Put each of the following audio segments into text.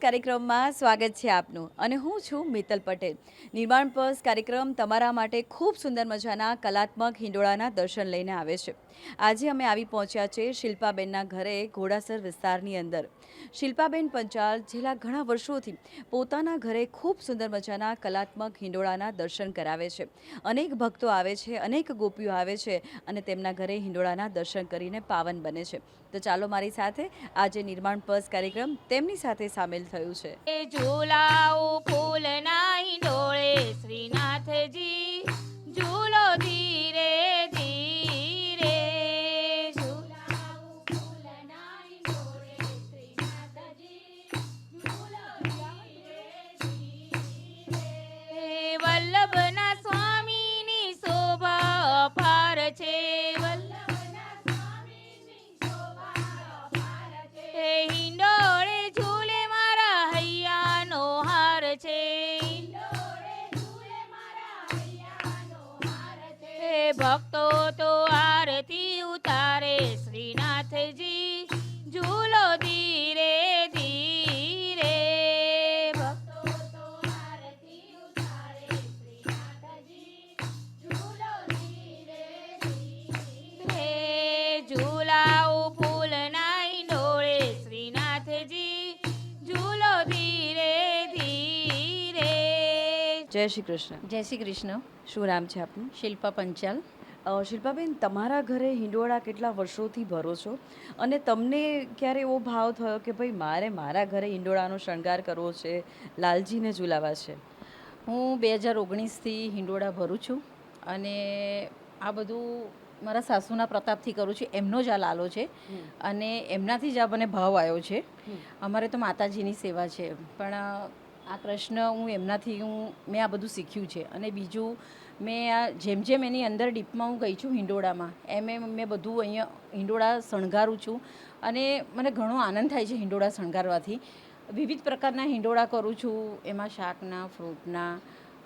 કાર્યક્રમમાં સ્વાગત છે આપનું અને હું છું મિત્તલ પટેલ. નિર્માણ પર્સ કાર્યક્રમ તમારા માટે ખૂબ સુંદર મજાના કલાત્મક હિંડોળાના દર્શન લઈને આવે છે. આજે અમે આવી પહોંચ્યા છે શિલ્પાબેનના ઘરે ઘોડાસર વિસ્તારની અંદર. શિલ્પાબેન પંચાલ છેલ્લા ઘણા વર્ષોથી પોતાના ઘરે ખૂબ સુંદર મજાના કલાત્મક હિંડોળાના દર્શન કરાવે છે. અનેક ભક્તો આવે છે, અનેક ગોપીઓ આવે છે અને તેમના ઘરે હિંડોળાના દર્શન કરીને પાવન બને છે. તો ચાલો મારી સાથે આજે નિર્માણ પર્સ કાર્યક્રમ તેમની સાથે સામેલ થયું છે. ઝૂલાઓ ફૂલના હિંડોળે શ્રીનાથજી ઝૂલો ધીરે ધીરે ઝૂલાઓ ફૂલના હિંડોળે શ્રીનાથજી ઝૂલો ધીરે ધીરે વલ્લભના સ્વામીની શોભા અપાર છે હિંડોળે ઝૂલે મારા હૈયાનો હાર છે ભક્તો તો આરતી ઉતારે શ્રીનાથજી ઝૂલો ધીરે ધીરે ભક્તો તો આરતી ઉતારે શ્રીનાથજી ઝૂલો ધીરે ધીરે ઝૂલાઓ ફૂલના હિંડોળે શ્રીનાથજી ઝૂલો ધીરે ધીરે. જય શ્રી કૃષ્ણ. જય શ્રી કૃષ્ણ. શું નામ છે આપનું? શિલ્પા પંચાલ. શિલ્પાબેન, તમારા ઘરે હિંડોળા કેટલા વર્ષોથી ભરો છો અને તમને ક્યારે એવો ભાવ થયો કે ભાઈ મારે મારા ઘરે હિંડોળાનો શણગાર કરવો છે, લાલજીને ઝુલાવા છે? હું 2019થી હિંડોળા ભરું છું અને આ બધું મારા સાસુના પ્રતાપથી કરું છું. એમનો જ આ લાલો છે અને એમનાથી જ આ મને ભાવ આવ્યો છે. અમારે તો માતાજીની સેવા છે, પણ આ કૃષ્ણ મેં આ બધું શીખ્યું છે. અને બીજું મેં આ જેમ જેમ એની અંદર ડીપમાં હું ગઈ છું હિંડોળામાં, મેં બધું અહીંયા હિંડોળા શણગારું છું અને મને ઘણો આનંદ થાય છે હિંડોળા શણગારવાથી. વિવિધ પ્રકારના હિંડોળા કરું છું, એમાં શાકના, ફ્રૂટના,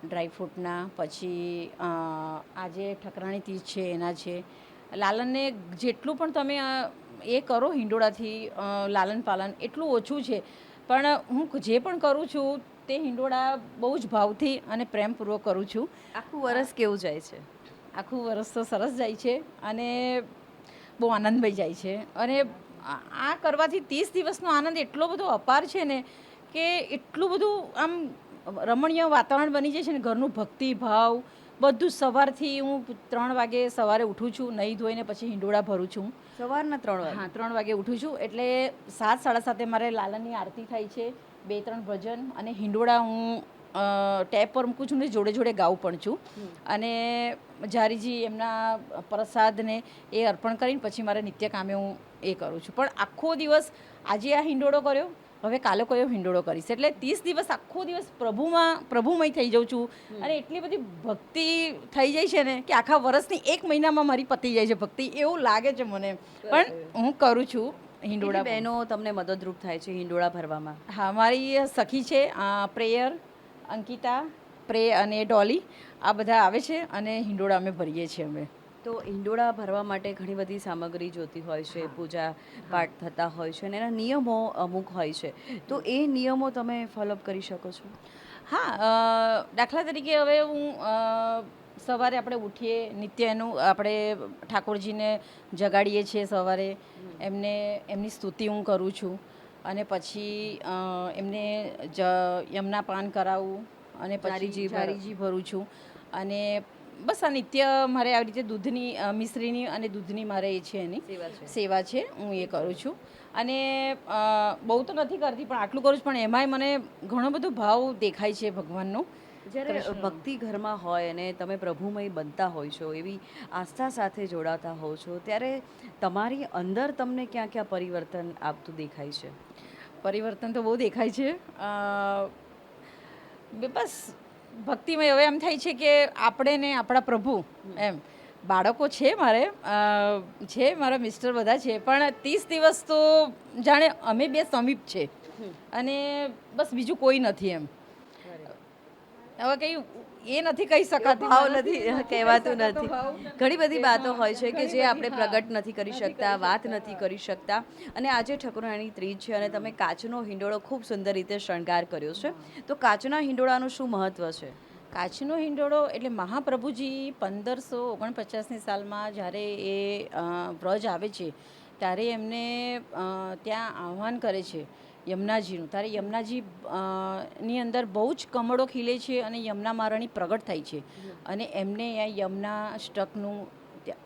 ડ્રાયફ્રૂટના, પછી આજે ઠકરાણી તીજ છે એના છે. લાલનને જેટલું પણ તમે એ કરો હિંડોળાથી લાલન પાલન એટલું ઓછું છે, પણ હું જે પણ કરું છું તે હિંડોળા બહુ જ ભાવથી અને પ્રેમપૂર્વક કરું છું. આખું વરસ કેવું જાય છે? આખું વરસ તો સરસ જાય છે અને બહુ આનંદમય જાય છે. અને આ કરવાથી 30 દિવસનો આનંદ એટલો બધો અપાર છે ને કે એટલું બધું આમ રમણીય વાતાવરણ બની જાય છે ને, ઘરનું ભક્તિ ભાવ બધું. સવારથી હું 3 વાગે સવારે ઉઠું છું, નહીં ધોઈને પછી હિંડોળા ભરું છું. સવારના 3 વાગે? હા, 3 વાગે ઉઠું છું એટલે 7 સાડા 7 મારે લાલનની આરતી થાય છે, 2-3 ભજન અને હિંડોળા હું ટેપ પર મૂકું છું ને જોડે જોડે ગાઉં પણ છું. અને જારીજી એમના પ્રસાદને એ અર્પણ કરીને પછી મારે નિત્ય કામે હું એ કરું છું. પણ આખો દિવસ આજે આ હિંડોળો કર્યો, હવે કાલે કયો હિંડોળો કરીશ, એટલે 30 દિવસ આખો દિવસ પ્રભુમય થઈ જાઉં છું. અને એટલી બધી ભક્તિ થઈ જાય છે ને કે આખા વર્ષની 1 મહિનામાં મારી પતી જાય છે ભક્તિ, એવું લાગે છે મને. પણ હું કરું છું હિંડોળા. બહેનો તમને મદદરૂપ થાય છે હિંડોળા ભરવામાં? હા, મારી સખી છે પ્રેયર, અંકિતા, અને ડોલી, આ બધા આવે છે અને હિંડોળા અમે ભરીએ છીએ અમે. તો હિંડોળા ભરવા માટે ઘણી બધી સામગ્રી જોતી હોય છે, પૂજા પાઠ થતા હોય છે અને એના નિયમો અમુક હોય છે, તો એ નિયમો તમે ફોલોઅપ કરી શકો છો? હા, દાખલા તરીકે હવે હું સવારે આપણે ઉઠીએ, નિત્યનું આપણે ઠાકોરજીને જગાડીએ છીએ સવારે, એમની સ્તુતિ હું કરું છું અને પછી એમને યમના પાન કરાવું અને પછી જારીજી ભરું છું. અને બસ આ નિત્ય મારે આવી રીતે દૂધની મિશ્રીની અને દૂધની મારે એ છે એની સેવા છે, હું એ કરું છું. અને બહુ તો નથી કરતી પણ આટલું કરું છું, પણ એમાંય મને ઘણો બધો ભાવ દેખાય છે ભગવાનનો. જ્યારે ભક્તિ ઘરમાં હોય અને તમે પ્રભુમય બનતા હોય છો, એવી આસ્થા સાથે જોડાતા હોવ છો, ત્યારે તમારી અંદર તમને ક્યાં ક્યાં પરિવર્તન આવતું દેખાય છે? પરિવર્તન તો બહુ દેખાય છે. બસ ભક્તિમય હવે એમ થાય છે કે આપણે ને આપણા પ્રભુ એમ. બાળકો છે મારા મિસ્ટર બધા છે, પણ 30 દિવસ તો જાણે અમે બે સમીપ છે અને બસ બીજું કોઈ નથી એમ. હવે કઈ એ નથી કહી શકાતું, ભાવ મને નથી કહેવાતું શકાતો નથી. ભાવ. ઘણી બધી વાતો હોય છે કે ઘણી જે બધી, આપણે હા. પ્રગટ નથી કરી નથી શકતા, કરી વાત શકતા. નથી કરી શકતા. અને આજે ઠાકોરાણી ત્રીજ છે અને તમે કાચનો હિંડોળો ખૂબ સુંદર રીતે શણગાર કર્યો છે. તો કાચના હિંડોળાનું શું મહત્વ છે? કાચનો હિંડોળો એટલે મહાપ્રભુજી 1549ની સાલમાં જ્યારે એ વ્રજ આવે છે ત્યારે એમને ત્યાં આહ્વાન કરે છે યમુનાજીનું. ત્યારે યમુનાજી ની અંદર બહુ જ કમળો ખીલે છે અને યમુના મહારાણી પ્રગટ થાય છે અને એમને આ યમુના અષ્ટકનું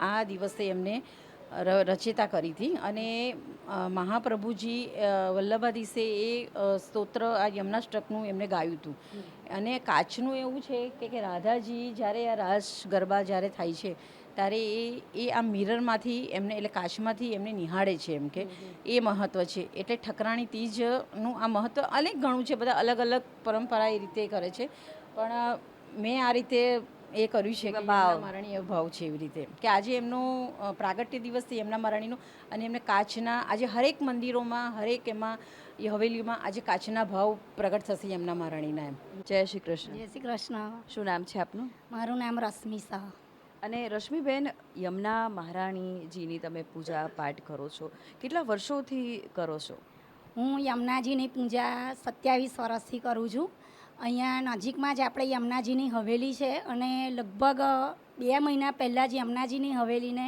આ દિવસે એમને રચિતા કરી હતી અને મહાપ્રભુજી વલ્લભાધીશે એ સ્તોત્ર આ યમુનાષ્ટકનું એમને ગાયું હતું. અને કાચનું એવું છે કે રાધાજી જ્યારે આ રાસ ગરબા જ્યારે થાય છે ત્યારે એ આ મિરરમાંથી એમને એટલે કાચમાંથી એમને નિહાળે છે, એમ કે એ મહત્ત્વ છે. એટલે ઠકરાણી તીજનું આ મહત્ત્વ અનેક ઘણું છે, બધા અલગ અલગ પરંપરા એ રીતે કરે છે, પણ મેં આ રીતે એ કર્યું છે કે ભાવ. યમુના મહારાણી એવો ભાવ છે એવી રીતે કે આજે એમનો પ્રાગટ્ય દિવસ છે યમુના મહારાણીનો અને એમને કાચના આજે હરેક મંદિરોમાં હરેક એમાં એ હવેલીમાં આજે કાચના ભાવ પ્રગટ થશે યમુના મહારાણીના એમ. જય શ્રી કૃષ્ણ. જય શ્રી કૃષ્ણ. શું નામ છે આપનું? મારું નામ રશ્મિ શાહ. અને રશ્મિબેન, યમુના મહારાણીજીની તમે પૂજા પાઠ કરો છો, કેટલા વર્ષોથી કરો છો? હું યમુનાજીની પૂજા 27 વર્ષથી કરું છું. અહીંયા નજીકમાં જ આપણે યમુનાજીની હવેલી છે અને લગભગ 2 મહિના પહેલાં જ યમુનાજીની હવેલીને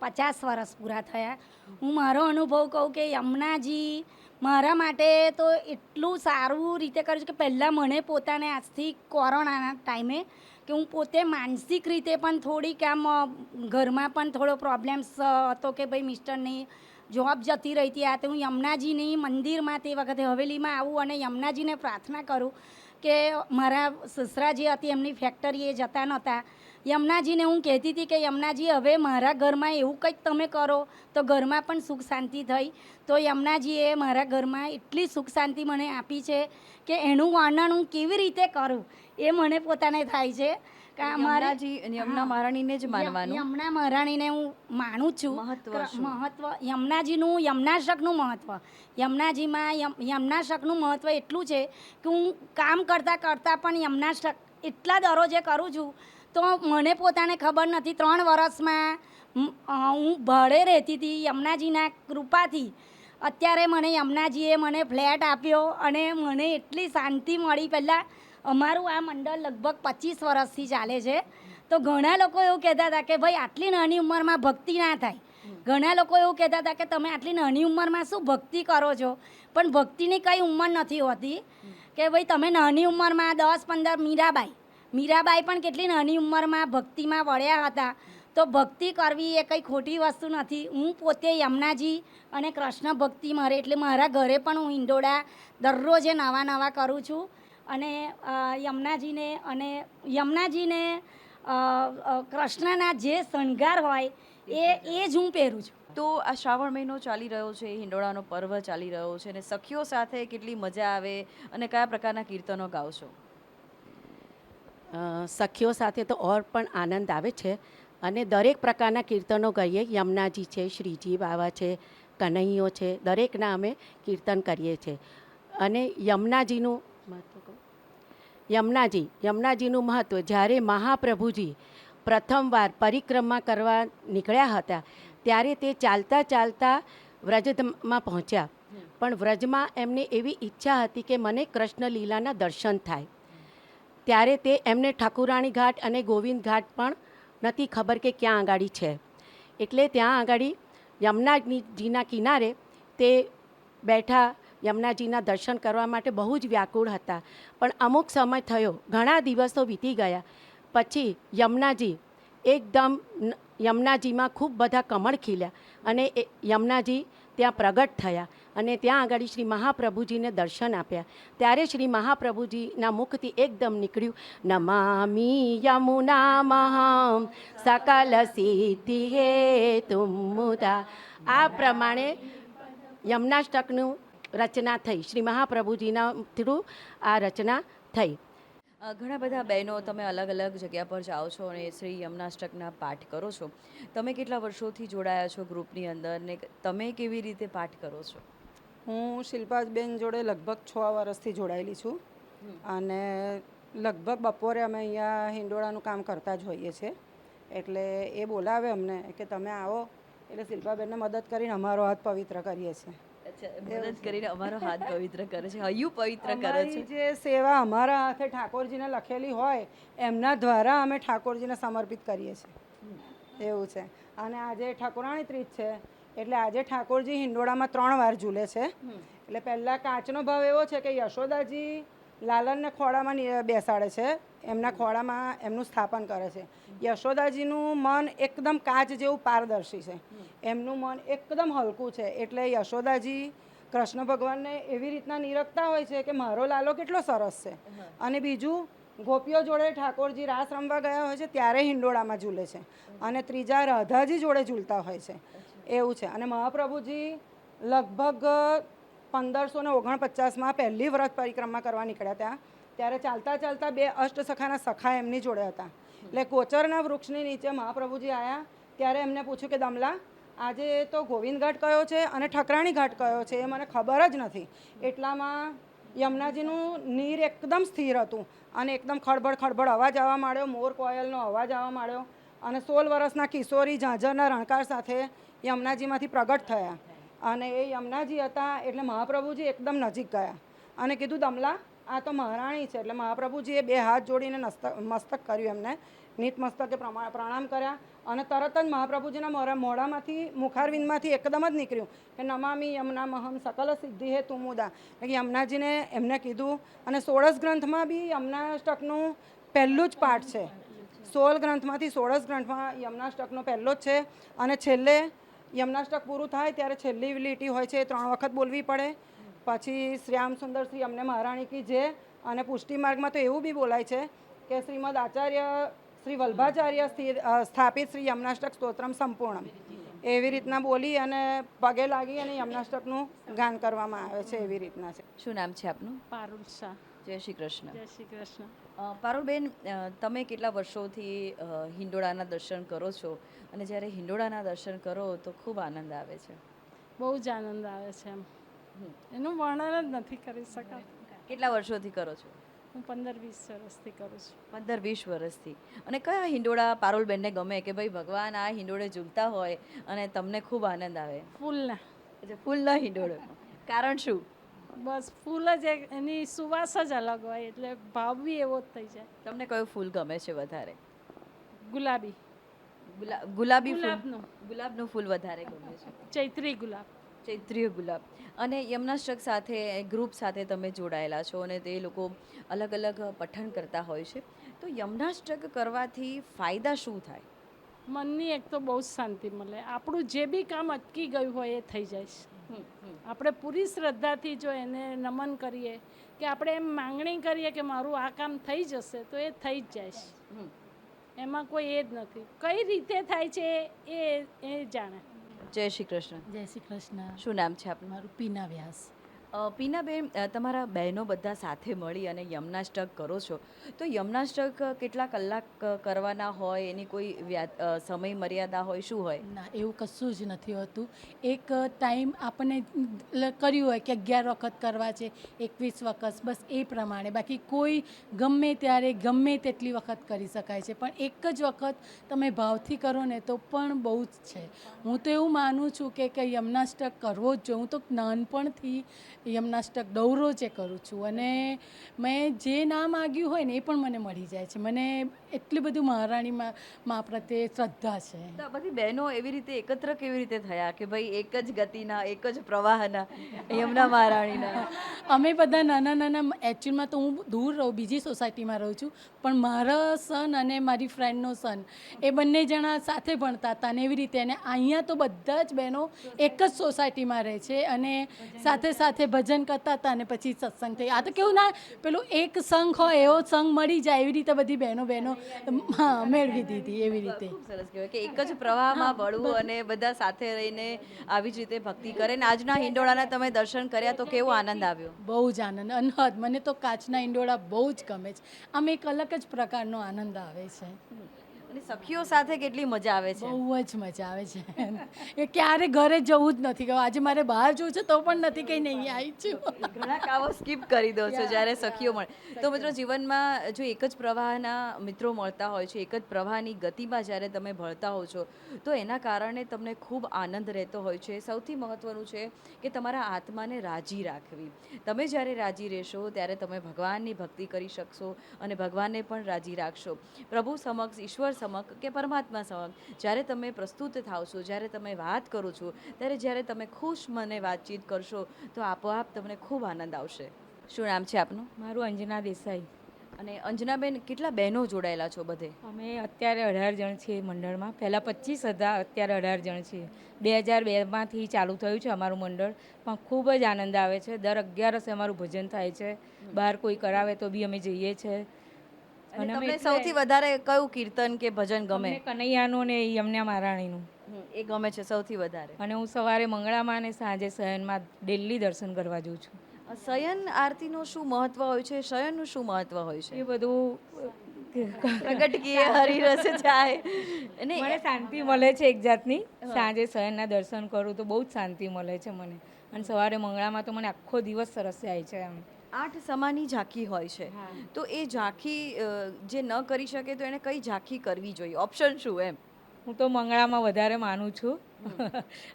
50 વર્ષ પૂરા થયા. હું મારો અનુભવ કહું કે યમુનાજી મારા માટે તો એટલું સારું રીતે કર્યું છે કે પહેલાં મને પોતાને આજથી કોરોનાના ટાઈમે કે હું પોતે માનસિક રીતે પણ થોડીક આમ ઘરમાં પણ થોડો પ્રોબ્લેમ્સ હતો કે ભાઈ મિસ્ટરની જોબ જતી રહી હતી. આ તો હું યમુનાજીની મંદિરમાં તે વખતે હવેલીમાં આવું અને યમુનાજીને પ્રાર્થના કરું કે મારા સસરા જે હતી એમની ફેક્ટરીએ જતા નહોતા. યમુનાજીને હું કહેતી હતી કે યમુનાજી હવે મારા ઘરમાં એવું કંઈક તમે કરો તો ઘરમાં પણ સુખ શાંતિ થઈ. તો યમુનાજીએ મારા ઘરમાં એટલી સુખ શાંતિ મને આપી છે કે એનું વર્ણન હું કેવી રીતે કરું એ મને પોતાને થાય છે. યમુના મહારાણીને જ માનવાનું. યમુના મહારાણીને હું માનું છું. મહત્વ શું? મહત્વ યમુનાજીનું યમુનાષ્ટકનું મહત્વ યમુનાજીમાં યમુનાષ્ટકનું મહત્વ એટલું છે કે હું કામ કરતાં કરતાં પણ યમુનાષ્ટક એટલા દરરોજે કરું છું તો મને પોતાને ખબર નથી. 3 વર્ષમાં હું ભાડે રહેતી હતી. યમુનાજીના કૃપાથી અત્યારે મને યમુનાજીએ મને ફ્લેટ આપ્યો અને મને એટલી શાંતિ મળી. પહેલાં અમારું આ મંડળ લગભગ 25 વર્ષથી ચાલે છે. તો ઘણા લોકો એવું કહેતા હતા કે ભાઈ આટલી નાની ઉંમરમાં ભક્તિ ના થાય. ઘણા લોકો એવું કહેતા હતા કે તમે આટલી નાની ઉંમરમાં શું ભક્તિ કરો છો, પણ ભક્તિની કંઈ ઉંમર નથી હોતી કે ભાઈ તમે નાની ઉંમરમાં 10-15 મીરાબાઈ પણ કેટલી નાની ઉંમરમાં ભક્તિમાં વળ્યા હતા. તો ભક્તિ કરવી એ કંઈ ખોટી વસ્તુ નથી. હું પોતે યમુનાજી અને કૃષ્ણ ભક્તિ મારે એટલે મારા ઘરે પણ હું હિંડોળા દરરોજે નવા કરું છું અને યમુનાજીને કૃષ્ણના જે શણગાર હોય એ જ હું પહેરું છું. તો આ શ્રાવણ મહિનો ચાલી રહ્યો છે, હિંડોળાનો પર્વ ચાલી રહ્યો છે અને સખીઓ સાથે કેટલી મજા આવે અને કયા પ્રકારના કીર્તનો ગાઓ છો? સખીઓ સાથે તો ઓર પણ આનંદ આવે છે અને દરેક પ્રકારના કીર્તનો કરીએ. યમુનાજી છે, શ્રીજી બાવા છે, કનૈયો છે, દરેકના અમે કીર્તન કરીએ છીએ. અને યમુનાજીનું મહત્વ કહું? યમુનાજીનું મહત્ત્વ જ્યારે મહાપ્રભુજી પ્રથમવાર પરિક્રમા કરવા નીકળ્યા હતા ત્યારે તે ચાલતા ચાલતા વ્રજમાં પહોંચ્યા. પણ વ્રજમાં એમને એવી ઈચ્છા હતી કે મને કૃષ્ણ લીલાના દર્શન થાય. ત્યારે તે એમને ઠાકુરાણી ઘાટ અને ગોવિંદ ઘાટ પણ નથી ખબર કે ક્યાં આગાડી છે. એટલે ત્યાં આગાડી યમુનાજીના કિનારે તે બેઠા યમુનાજીના દર્શન કરવા માટે બહુ જ વ્યાકુળ હતા. પણ અમુક સમય થયો, ઘણા દિવસો વીતી ગયા પછી યમુનાજીમાં ખૂબ બધા કમળ ખીલ્યા અને યમુનાજી ત્યાં પ્રગટ થયા અને ત્યાં આગળ શ્રી મહાપ્રભુજીને દર્શન આપ્યા. ત્યારે શ્રી મહાપ્રભુજીના મુખથી એકદમ નીકળ્યું, નમામિ યમુના મહમ સકલ સિદ્ધિ હે તુમુદા. આ પ્રમાણે યમુનાષ્ટકનું રચના થઈ. શ્રી મહાપ્રભુજીના થ્રુ આ રચના થઈ. ઘણા બધા બહેનો તમે અલગ અલગ જગ્યા પર જાઓ છો અને શ્રી યમુનાષ્ટકના પાઠ કરો છો. તમે કેટલા વર્ષોથી જોડાયા છો ગ્રુપની અંદર ને તમે કેવી રીતે પાઠ કરો છો? હું શિલ્પાબેન જોડે લગભગ 6 વર્ષથી જોડાયેલી છું અને લગભગ બપોરે અમે અહીંયા હિંડોળાનું કામ કરતા જ હોઈએ છીએ. એટલે એ બોલાવે અમને કે તમે આવો, એટલે શિલ્પાબેનને મદદ કરીને અમારો હાથ પવિત્ર કરીએ છીએ. અચ્છા, મદદ કરીને અમારો હાથ પવિત્ર કરે છે, હૈયું પવિત્ર કરે અમારી છે. જે સેવા અમારા હાથે ઠાકોરજીને લખેલી હોય એમના દ્વારા અમે ઠાકોરજીને સમર્પિત કરીએ છીએ, એવું છે. અને આજે ઠાકોરાણી ત્રીજ છે, એટલે આજે ઠાકોરજી હિંડોળામાં 3 વાર ઝૂલે છે. એટલે પહેલાં કાચનો ભાવ એવો છે કે યશોદાજી લાલનને ખોળામાં બેસાડે છે, એમના ખોળામાં એમનું સ્થાપન કરે છે. યશોદાજીનું મન એકદમ કાચ જેવું પારદર્શી છે, એમનું મન એકદમ હલકું છે. એટલે યશોદાજી કૃષ્ણ ભગવાનને એવી રીતના નિરખતા હોય છે કે મારો લાલો કેટલો સરસ છે. અને બીજું, ગોપીઓ જોડે ઠાકોરજી રાસ રમવા ગયા હોય છે ત્યારે હિંડોળામાં ઝૂલે છે, અને ત્રીજા રાધાજી જોડે ઝૂલતા હોય છે, એવું છે. અને મહાપ્રભુજી લગભગ 1549માં પહેલી વ્રત પરિક્રમા કરવા નીકળ્યા હતા, ત્યારે ચાલતા ચાલતા 2 અષ્ટસખાના સખા એમની જોડે હતા. એટલે કોચરના વૃક્ષની નીચે મહાપ્રભુજી આવ્યા ત્યારે એમને પૂછ્યું કે દમલા, આજે તો ગોવિંદ ઘાટ કયો છે અને ઠકરાણી ઘાટ કયો છે એ મને ખબર જ નથી. એટલામાં યમુનાજીનું નીર એકદમ સ્થિર હતું અને એકદમ ખળબળ ખળબળ અવાજ આવવા માંડ્યો, મોર કોયલનો અવાજ આવવા માંડ્યો, અને 16 વર્ષના કિશોરી ઝાંઝરના રણકાર સાથે યમુનાજીમાંથી પ્રગટ થયા. અને એ યમુનાજી હતા. એટલે મહાપ્રભુજી એકદમ નજીક ગયા અને કીધું દમલા, આ તો મહારાણી છે. એટલે મહાપ્રભુજીએ 2 હાથ જોડીને મસ્તક કર્યું, એમને નીત મસ્તકે પ્રણામ કર્યા. અને તરત જ મહાપ્રભુજીના મોઢામાંથી મુખારવિંદમાંથી એકદમ જ નીકળ્યું કે નમામી યમુનામહમ સકલ સિદ્ધિ હે તુમુદા. એટલે યમુનાજીને એમને કીધું. અને 16 ગ્રંથમાં બી યમુનાષ્ટકનું પહેલું જ પાઠ છે. 16 ગ્રંથમાંથી 16 ગ્રંથમાં યમુનાષ્ટકનો પહેલો જ છે. અને છેલ્લે યમુનાષ્ટક પૂરું થાય ત્યારે છેલ્લી લીટી હોય છે, એ 3 વખત બોલવી પડે. પછી શ્યામ સુંદર શ્રી અમને મહારાણી કી જય. અને પુષ્ટિ માર્ગમાં તો એવું બી બોલાય છે કે શ્રીમદ આચાર્ય શ્રી વલ્ભાચાર્ય સ્થાપિત શ્રી યમુનાષ્ટક સ્તોત્રમ સંપૂર્ણમ, એવી રીતના બોલી અને પગે લાગી અને યમુનાષ્ટકનું ગાન કરવામાં આવે છે, એવી રીતના છે. શું નામ છે આપનું? પારુલ શાહ. જય શ્રી કૃષ્ણ. જય શ્રી કૃષ્ણ. પારુલબેન, તમે કેટલા વર્ષોથી હિંડોળાના દર્શન કરો છો, અને જ્યારે હિંડોળાના દર્શન કરો તો ખૂબ આનંદ આવે છે? બહુ જ આનંદ આવે છે. એમ એનું વર્ણન જ નથી કરી શકાતું. કેટલા વર્ષોથી કરો છો? હું 15-20 વર્ષથી કરું છું. 15-20 વર્ષથી. અને કયા હિંડોળા પારુલબેનને ગમે કે ભાઈ ભગવાન આ હિંડોળે ઝૂલતા હોય અને તમને ખૂબ આનંદ આવે? ફૂલના. એટલે ફૂલના હિંડોળો. કારણ શું? બસ ફૂલ જ એની સુવાસ જ અલગ હોય, એટલે ભાવ બી એવો જ થઈ જાય. તમને કયું ફૂલ ગમે છે વધારે? ગુલાબી. ગુલાબી ફૂલ? ગુલાબનું. ગુલાબનું ફૂલ વધારે ગમે છે. ચૈત્રી ગુલાબ. ચૈત્રીય ગુલાબ. અને યમુનાષ્ટક સાથે ગ્રુપ સાથે તમે જોડાયેલા છો, અને તે લોકો અલગ અલગ પઠન કરતા હોય છે, તો યમુનાષ્ટક કરવાથી ફાયદા શું થાય? મનની એક તો બહુ જ શાંતિ મળે. આપણું જે બી કામ અટકી ગયું હોય એ થઈ જાય છે. આપણે પૂરી શ્રદ્ધાથી જો એને નમન કરીએ કે આપણે એમ માંગણી કરીએ કે મારું આ કામ થઈ જશે, તો એ થઈ જ જાય છે. એમાં કોઈ એ જ નથી. કઈ રીતે થાય છે એ જાણે. જય શ્રી કૃષ્ણ. જય શ્રી કૃષ્ણ. શું નામ છે આપનું? મારું પીના વ્યાસ. પીનાબેન, તમારા બહેનો બધા સાથે મળી અને યમુનાષ્ટક કરો છો, તો યમુનાષ્ટક કેટલા કલાક કરવાના હોય, એની કોઈ સમય મર્યાદા હોય, શું હોય? ના, એવું કશું જ નથી હોતું. એક ટાઈમ આપણને કર્યું હોય કે 11 વખત કરવા છે, 21 વખત, બસ એ પ્રમાણે. બાકી કોઈ ગમે ત્યારે ગમે તેટલી વખત કરી શકાય છે, પણ એક જ વખત તમે ભાવથી કરો ને તો પણ બહુ જ છે. હું તો એવું માનું છું કે યમુનાષ્ટક કરવો જ જોઈએ. હું તો નાનપણથી યમુનાષ્ટક દરરોજે કરું છું, અને મેં જે ના માગ્યું હોય ને એ પણ મને મળી જાય છે. મને એટલી બધું મહારાણીમાં મા પ્રત્યે શ્રદ્ધા છે. તો આ બધી બહેનો એવી રીતે એકત્ર કેવી રીતે થયા કે ભાઈ એક જ ગતિના, એક જ પ્રવાહના, યમુના મહારાણીના? અમે બધા નાના નાના, એકચ્યુઅલમાં તો હું દૂર રહું, બીજી સોસાયટીમાં રહું છું, પણ મારા સન અને મારી ફ્રેન્ડનો સન એ બંને જણા સાથે ભણતા હતા, અને એવી રીતે. અને અહીંયા તો બધા જ બહેનો એક જ સોસાયટીમાં રહે છે, અને સાથે સાથે ભજન કરતા હતા, અને પછી સત્સંગ થઈ. આ તો કેવું ના, પેલું એક સંઘ હોય એવો સંઘ મળી જાય, એવી રીતે બધી બહેનો હા મેળવી દીધી, એવી રીતે. ખૂબ સરસ કહેવાય કે એક જ પ્રવાહમાં વળવું અને બધા સાથે રહીને આવી જ રીતે ભક્તિ કરે. ને આજના હિંડોળાના તમે દર્શન કર્યા તો કેવો આનંદ આવ્યો? બહુ જ આનંદ, અનહદ. મને તો કાચના હિંડોળા બહુ જ ગમે છે. આમ એક અલગ જ પ્રકારનો આનંદ આવે છે. અને સખીઓ સાથે કેટલી મજા આવે છે. બહુ જ મજા આવે છે એ ક્યારે ઘરે જવું જ નથી કહ્યું આજે મારે બહાર જવું છે તો પણ નથી કંઈ નહીં આવી છું ઘણા કામો સ્કીપ કરી દો છો જ્યારે સખીઓ મળે. તો મિત્રો જીવનમાં જો એક જ પ્રવાહના મિત્રો મળતા હોય છે, એક જ પ્રવાહની ગતિમાં જ્યારે તમે ભળતા હો છો તો એના કારણે તમને ખૂબ આનંદ રહેતો હોય છે. સૌથી મહત્ત્વનું છે કે તમારા આત્માને રાજી રાખવી. તમે જ્યારે રાજી રહેશો ત્યારે તમે ભગવાનની ભક્તિ કરી શકશો અને ભગવાનને પણ રાજી રાખશો. પ્રભુ સમક્ષ, ઈશ્વર સમક્ષ કે પરમાત્મા સમક્ષ જ્યારે તમે પ્રસ્તુત થાવ છો, જ્યારે તમે વાત કરો છો, ત્યારે જ્યારે તમે ખુશ મને વાતચીત કરશો તો આપોઆપ તમને ખૂબ આનંદ આવશે. શું નામ છે આપનું? મારું અંજના દેસાઈ. અને અંજનાબેન, કેટલા બહેનો જોડાયેલા છો બધે? અમે અત્યારે 18 જણ છીએ મંડળમાં. પહેલાં 25 હતા, અત્યારે 18 જણ છીએ. 2002માંથી ચાલુ થયું છે અમારું મંડળ, પણ ખૂબ જ આનંદ આવે છે. દર 11 અમારું ભજન થાય છે. બહાર કોઈ કરાવે તો બી અમે જઈએ છીએ. અને તમને સૌથી વધારે કયું કીર્તન કે ભજન ગમે? અમને કનૈયાનું ને યમુના મહારાણીનું. એ ગમે છે સૌથી વધારે. અને હું સવારે મંગળામાં અને સાંજે શયનમાં ડેલી દર્શન કરવા જાઉં છું. શયન આરતીનું શું મહત્વ હોય છે? શયનનું શું મહત્વ હોય છે? એ બધું પ્રગટ કીએ હરિરસ જાય. અને મને શાંતિ મળે છે એક જાતની. સાંજે શયનના દર્શન કરું તો બહુ જ શાંતિ મળે છે મને. અને સવારે મંગળામાં તો મને આખો દિવસ સરસ જાય છે એમ. 8 સમાની ઝાંખી હોય છે, તો એ ઝાંખી જે ન કરી શકે તો એને કઈ ઝાંખી કરવી જોઈએ? ઓપ્શન શું એમ? હું તો મંગળામાં વધારે માનું છું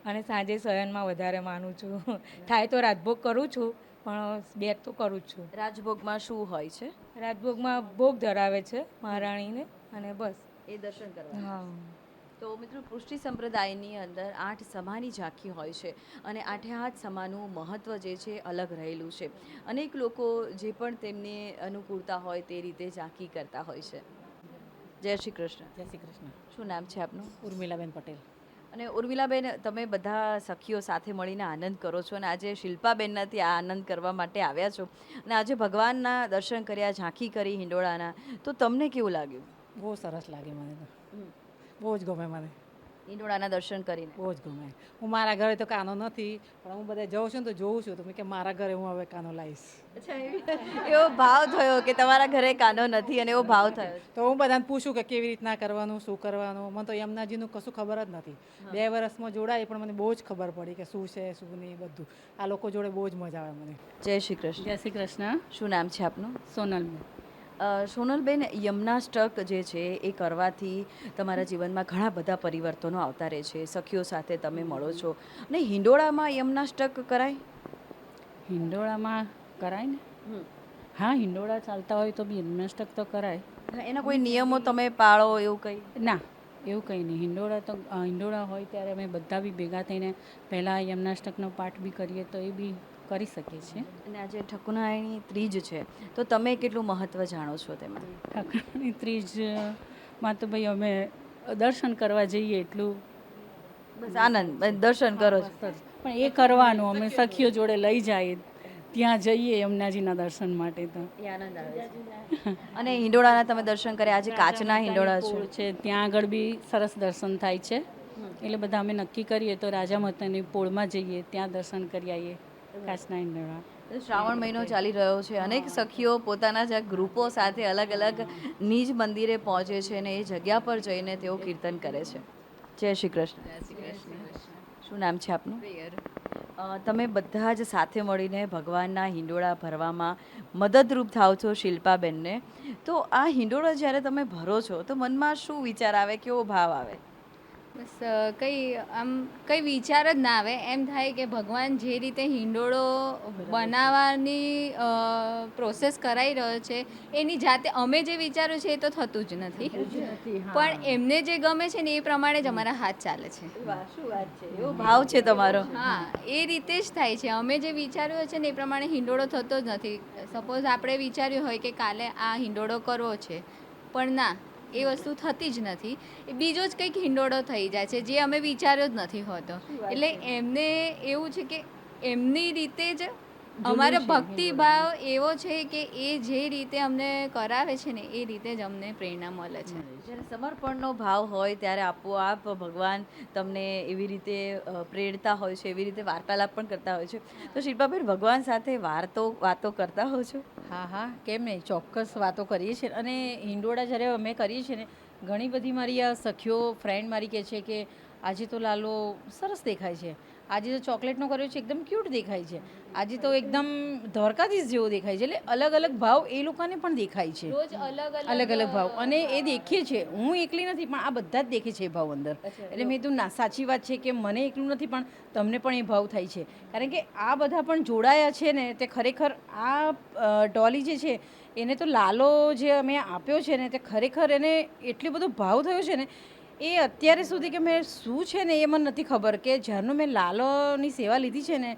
અને સાંજે શયનમાં વધારે માનું છું. થાય તો રાજભોગ કરું છું, પણ 2 તો કરું જ છું. રાજભોગમાં શું હોય છે? રાજભોગમાં ભોગ ધરાવે છે મહારાણીને અને બસ એ દર્શન કરવા. હા. તો મિત્રો, પૃષ્ટિ સંપ્રદાયની અંદર 8 સમાની ઝાંખી હોય છે અને 8 સમાનું મહત્ત્વ જે છે અલગ રહેલું છે. અનેક લોકો જે પણ તેમની અનુકૂળતા હોય તે રીતે ઝાંખી કરતા હોય છે. જય શ્રી કૃષ્ણ. જય શ્રી કૃષ્ણ. શું નામ છે આપનું? ઉર્મિલાબેન પટેલ. અને ઉર્મિલાબેન, તમે બધા સખીઓ સાથે મળીને આનંદ કરો છો અને આજે શિલ્પાબેનનાથી આ આનંદ કરવા માટે આવ્યા છો અને આજે ભગવાનના દર્શન કર્યા, ઝાંખી કરી હિંડોળાના, તો તમને કેવું લાગ્યું? બહુ સરસ લાગે મને તો, બહુ જ ગમે મને, હિંડોળાના દર્શન કરીને. બહુ જ ગમે. હું મારા ઘરે તો કાનો નથી, પણ હું બધે જાઉં છું ને તો જોઉં છું તો મેં કે મારા ઘરે હું હવે કાનો લાવીશ. અચ્છા, એવો ભાવ થયો કે તમારા ઘરે કાનો નથી અને એવો ભાવ થયો. તો હું બધાને પૂછું કે કેવી રીતના કરવાનું, શું કરવાનું. મને તો યમુનાજીનું કશું ખબર જ નથી. 2 વર્ષમાં જોડાય પણ મને બહુ જ ખબર પડી કે શું છે શું નહીં બધું. આ લોકો જોડે બહુ જ મજા આવે મને. જય શ્રી કૃષ્ણ. જય શ્રી કૃષ્ણ. શું નામ છે આપનું? સોનલબેન. સોનલબેન, યમનાષ્ટક જે છે એ કરવાથી તમારા જીવનમાં ઘણા બધા પરિવર્તનો આવતા રહે છે. સખીઓ સાથે તમે મળો છો અને હિંડોળામાં યમનાષ્ટક કરાય? હિંડોળામાં કરાય ને. હા, હિંડોળા ચાલતા હોય તો બી યમનાષ્ટક તો કરાય. એના કોઈ નિયમો તમે પાળો એવું કંઈ? ના, એવું કંઈ નહીં. હિંડોળા હોય ત્યારે અમે બધા બી ભેગા થઈને પહેલાં યમનાષ્ટકનો પાઠ બી કરીએ તો એ બી કરી શકીએ છીએ. અને આજે ઠકુનાની ત્રીજ છે, તો તમે કેટલું મહત્ત્વ જાણો છો તેમાં? ઠાકરની ત્રીજમાં તો ભાઈ અમે દર્શન કરવા જઈએ એટલું બસ આનંદ, દર્શન કરો છો. પણ એ કરવાનું અમે સખીઓ જોડે લઈ જાય ત્યાં જઈએ યમુનાજીના દર્શન માટે તો એ આનંદ આવે છે. અને હિંડોળાના તમે દર્શન કર્યા? આજે કાચના હિંડોળા છે, ત્યાં આગળ બી સરસ દર્શન થાય છે. એટલે બધા અમે નક્કી કરીએ તો રાજા માતાની પોળમાં જઈએ, ત્યાં દર્શન કરી આવીએ કાચના હિંડોળા. શ્રાવણ મહિનો ચાલી રહ્યો છે, અનેક સખીઓ પોતાના જ ગ્રુપો સાથે અલગ અલગ નિજ મંદિરે પહોંચે છે અને એ જગ્યા પર જઈને તેઓ કીર્તન કરે છે. જય શ્રી કૃષ્ણ. શું નામ છે આપનું? તમે બધા જ સાથે મળીને ભગવાનના હિંડોળા ભરવામાં મદદરૂપ થાવ છો શિલ્પાબેનને. તો આ હિંડોળા જ્યારે તમે ભરો છો તો મનમાં શું વિચાર આવે, કેવો ભાવ આવે? બસ કંઈ વિચાર જ ના આવે. એમ થાય કે ભગવાન જે રીતે હિંડોળો બનાવવાની પ્રોસેસ કરાવી રહ્યો છે એની જાતે અમે જે વિચાર્યું છે એ તો થતું જ નથી, પણ એમને જે ગમે છે ને એ પ્રમાણે જ અમારા હાથ ચાલે છે. શું વાત છે, એવો ભાવ છે તમારો? હા, એ રીતે જ થાય છે. અમે જે વિચાર્યું છે ને એ પ્રમાણે હિંડોળો થતો જ નથી. સપોઝ આપણે વિચાર્યું હોય કે કાલે આ હિંડોળો કરવો છે, પણ ના, એ વસ્તુ થતી જ નથી. એ બીજો જ કંઈક હિંડોળો થઈ જાય છે જે અમે વિચાર્યો જ નથી હોતો. એટલે એમને એવું છે કે એમની રીતે જ અમારો ભક્તિભાવ એવો છે કે એ જે રીતે અમને કરાવે છે ને એ રીતે જ અમને પ્રેરણા મળે છે. જ્યારે સમર્પણનો ભાવ હોય ત્યારે આપોઆપ ભગવાન તમને એવી રીતે પ્રેરતા હોય છે, એવી રીતે વાર્તાલાપ પણ કરતા હોય છે. તો શિલ્પાબેન, ભગવાન સાથે વાતો કરતા હો છો? હા હા કેમ નહીં, ચોક્કસ વાતો કરીએ છીએ. અને હિંડોળા જ્યારે અમે કરીએ છીએ ને, ઘણી બધી મારી આ સખીઓ ફ્રેન્ડ મારી કહે છે કે આજે તો લાલો સરસ દેખાય છે, આજે તો ચોકલેટનો કર્યો છે એકદમ ક્યુટ દેખાય છે, આજે તો એકદમ દ્વારકાધીશ જેવો દેખાય છે. એટલે અલગ અલગ ભાવ એ લોકોને પણ દેખાય છે, રોજ અલગ અલગ અલગ ભાવ. અને એ દેખીએ છે, હું એકલી નથી પણ આ બધા જ દેખે છે એ ભાવ અંદર. એટલે મેં કીધું ના, સાચી વાત છે કે મને એકલું નથી પણ તમને પણ એ ભાવ થાય છે. કારણ કે આ બધા પણ જોડાયા છે ને, તે ખરેખર આ ડોલી જે છે એને તો લાલો જે અમે આપ્યો છે ને, તે ખરેખર એને એટલો બધો ભાવ થયો છે ને, એ અત્યારે સુધી કે મેં શું છે ને એ મને નથી ખબર. કે જ્યારનું મેં લાલોની સેવા લીધી છે ને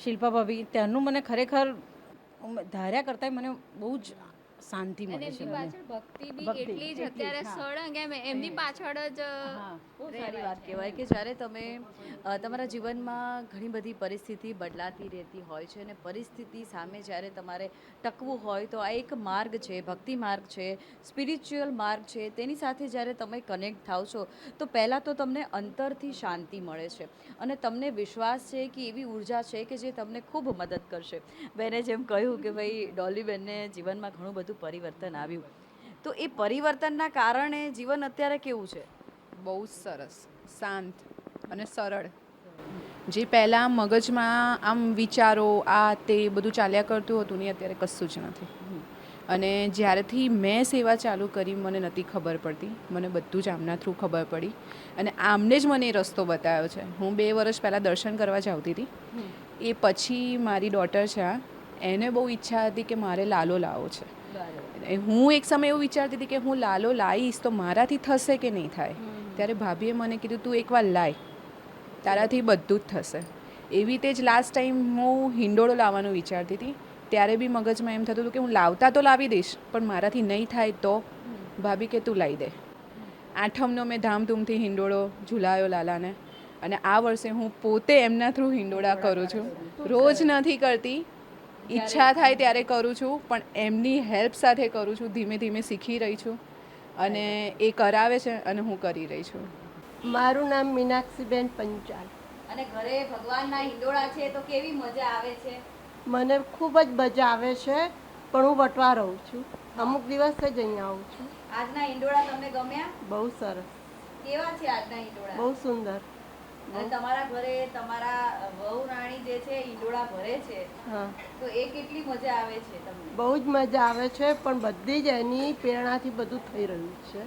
શિલ્પા ભાભી, ત્યારનું મને ખરેખર ધાર્યા કરતાં મને બહુ જ શાંતિ અને મળે છે. એમની મને પાછળ ભક્તિ બી ભક્તિ, એટલી જ એટલી જ, અત્યારે હા. સળંગ એમ એમની પાછળ જ બહુ સારી વાત કહેવાય કે જ્યારે તમે તમારા જીવનમાં ઘણી બધી પરિસ્થિતિ બદલાતી રહેતી હોય છે અને પરિસ્થિતિ સામે જ્યારે તમારે ટકવું હોય તો આ એક માર્ગ છે, ભક્તિ માર્ગ છે, સ્પિરિચ્યુઅલ માર્ગ છે. તેની સાથે જ્યારે તમે કનેક્ટ થાવ છો તો પહેલાં તો તમને અંતરથી શાંતિ મળે છે અને તમને વિશ્વાસ છે કે એવી ઉર્જા છે કે જે તમને ખૂબ મદદ કરશે. બેને જેમ કહ્યું કે ભાઈ ડોલીબેનને જીવનમાં ઘણું બધું પરિવર્તન આવ્યું, તો એ પરિવર્તનના કારણે જીવન અત્યારે કેવું છે? બહુ જ સરસ, શાંત અને સરળ. જે પહેલાં મગજમાં આમ વિચારો આ તે બધું ચાલ્યા કરતું હતું ને, અત્યારે કશું જ નથી. અને જ્યારથી મેં સેવા ચાલુ કરી મને નથી ખબર પડતી, મને બધું જ આમના થ્રુ ખબર પડી. અને આમને જ મને એ રસ્તો બતાવ્યો છે. હું 2 વર્ષ પહેલાં દર્શન કરવા જતી હતી, એ પછી મારી ડોટર છે, એને બહુ ઈચ્છા હતી કે મારે લાલો લાવો છે. હું એક સમય એવું વિચારતી હતી કે હું લાલો લાવીશ તો મારાથી થશે કે નહીં થાય. ત્યારે ભાભીએ મને કીધું તું એકવાર લાય, તારાથી બધું જ થશે. એવી રીતે જ લાસ્ટ ટાઈમ હું હિંડોળો લાવવાનું વિચારતી હતી, ત્યારે બી મગજમાં એમ થતું હતું કે હું લાવતા તો લાવી દઈશ પણ મારાથી નહીં થાય તો ભાભી કે તું લાવી દે. 8મનો મેં ધામધૂમથી હિંડોળો ઝુલાયો લાલાને. અને આ વર્ષે હું પોતે એમના થ્રુ હિંડોળા કરું છું. રોજ નથી કરતી, ઈચ્છા થાય ત્યારે કરું છું, પણ એમની હેલ્પ સાથે કરું છું. ધીમે ધીમે શીખી રહી છું અને એ કરાવે છે અને હું કરી રહી છું. મારું નામ મીનાક્ષીબેન પંચાલ. અને ઘરે ભગવાનના હિંડોળા છે તો કેવી મજા આવે છે? મને ખૂબ જ મજા આવે છે, પણ હું વટવા રહું છું. અમુક દિવસ જ અહીંયા આવું છું. આજના હિંડોળા તમને ગમ્યા? બહુ સરસ, કેવા છે આજના હિંડોળા? બહુ સુંદર. અને તમારા ઘરે તમારા વહુ રાણી જે છે હિંડોળા ભરે છે, હા, તો એ કેટલી મજા આવે છે તમને? બહુ જ મજા આવે છે, પણ બધી જ એની પ્રેરણાથી બધું થઈ રહ્યું છે.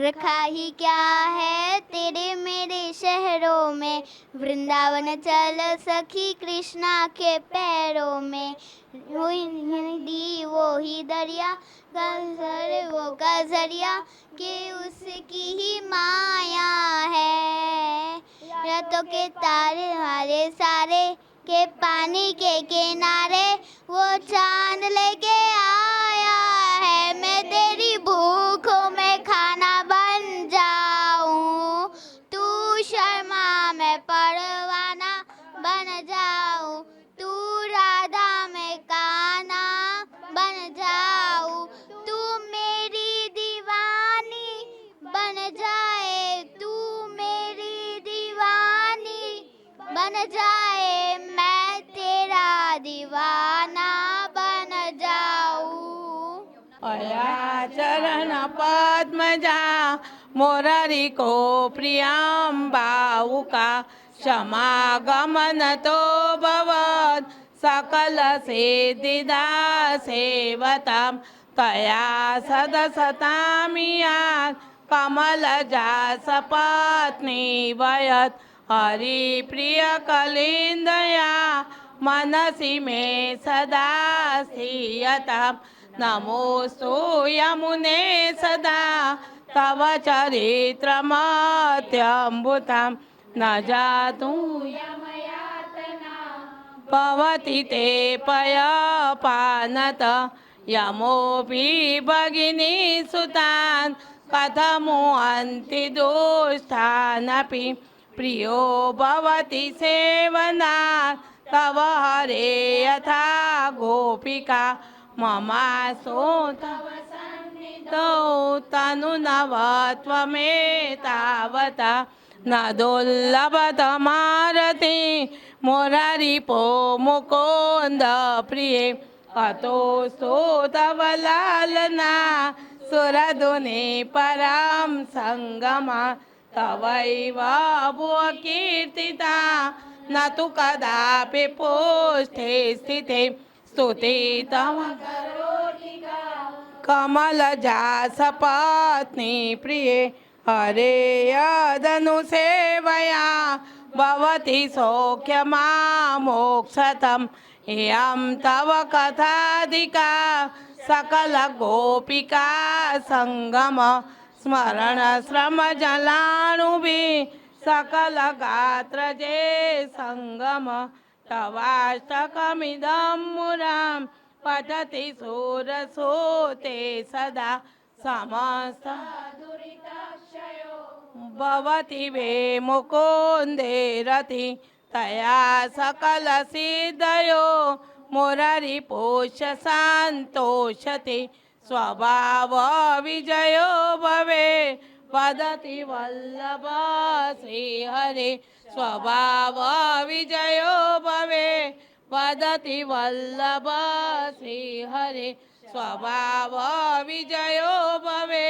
रखा ही क्या है तेरे मेरे शहरों में, वृंदावन चल सखी कृष्णा के पैरों में, दी वो ही दरिया गजर वो गजरिया के उसकी ही माया है, रातों के तारे हारे सारे के पानी के किनारे वो चांद लेके आया है, मैं तेरी भूखों में खाना बन जाऊं, तू शर्मा मैं परवाना बन जाऊं, तू राधा मैं कान्हा बन जाऊं, तू मेरी दीवानी बन जाए, तू मेरी दीवानी बन जाए, मैं तेरा दीवाना बन जाऊं. अया चरण पद्मजा मोरारी को प्रियंबाउका, क्षमागमन तो भवत् सकल सिद्धिदा सेवतां, तया सदसतामिया कमलजास पत्नी वयत्, हरिप्रिय कलिन्दया मनसि मे सदा स्थियतां, नमोऽस्तु यमुने सदा તવ ચરિત્રમત્યંબુતામ ન જાતું ભવતિ તે પયપાનત યમોપી ભગિની સુતાન કથમુહન્તિ દુષ્ટાનપી પ્રિયો ભવતિ સેવના તવ હરે યથા ગોપિકા મમાસો તવ સન્નિધૌ તનુ નવત્વમેતાવતા ન દુર્લભતમારતિ મોરારિપો મુકુંદ પ્રિયે અતો તવ લાલના સુરધુને પરમ સંગમા તવૈવ ભુવ કીર્તિતા ન તુ કદાપि પુષ્ઠે સ્થિતે સ્તુતે તવ કમલજાસપત્ની પ્રિયે હરે યદનુ સેવયા ભવતી સૌખ્યમા મોક્ષતમ યમ તવ કથાધિકા સકલ ગોપિકા સંગમ સ્મરણ શ્રમ જલાણુભી સકલ ગાત્ર જે સંગમ તવાષ્ટકમિદમ મુરામ પઠતિ સુરસુતે સદા સમસ્ત ભવતિ વે મુકુંદે રતિ તયા સકલ સિદ્ધયો મોરારી પોષ સંતોષતે સ્વભાવ વિજયો ભવે વદતિ વલ્લભ શ્રી હરે સ્વભાવ વિજયો ભવે વદતિ વલ્લભ શ્રી હરે સ્વભાવ વિજયો ભવે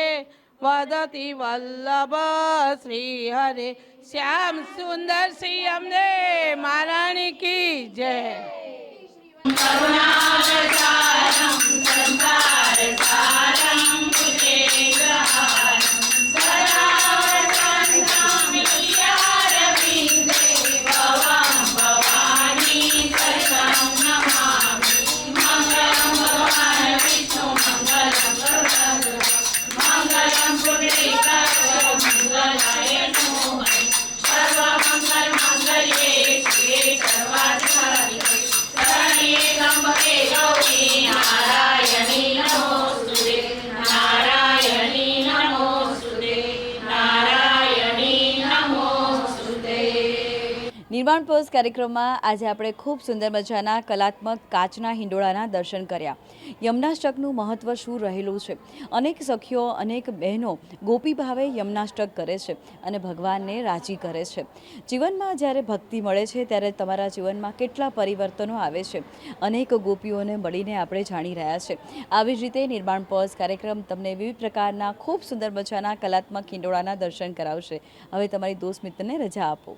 વદતિ વલ્લભ શ્રી હરે શ્યામ સુંદર શ્રી અમને મહારાણી કી જય. નિર્માણ પર્સ કાર્યક્રમમાં આજે આપણે ખૂબ સુંદર મજાના કલાત્મક કાચના હિંડોળાના દર્શન કર્યા. યમનાષ્ટકનું મહત્ત્વ શું રહેલું છે. અનેક સખીઓ અનેક બહેનો ગોપી ભાવે યમનાષ્ટક કરે છે અને ભગવાનને રાજી કરે છે. જીવનમાં જ્યારે ભક્તિ મળે છે ત્યારે તમારા જીવનમાં કેટલા પરિવર્તનો આવે છે. અનેક ગોપીઓને મળીને આપણે જાણી રહ્યા છે. આવી જ રીતે નિર્માણ પર્સ કાર્યક્રમ તમને વિવિધ પ્રકારના ખૂબ સુંદર મજાના કલાત્મક હિંડોળાના દર્શન કરાવશે. હવે તમારી દોસ્ત મિત્રને રજા આપો.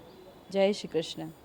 જય શ્રી કૃષ્ણ.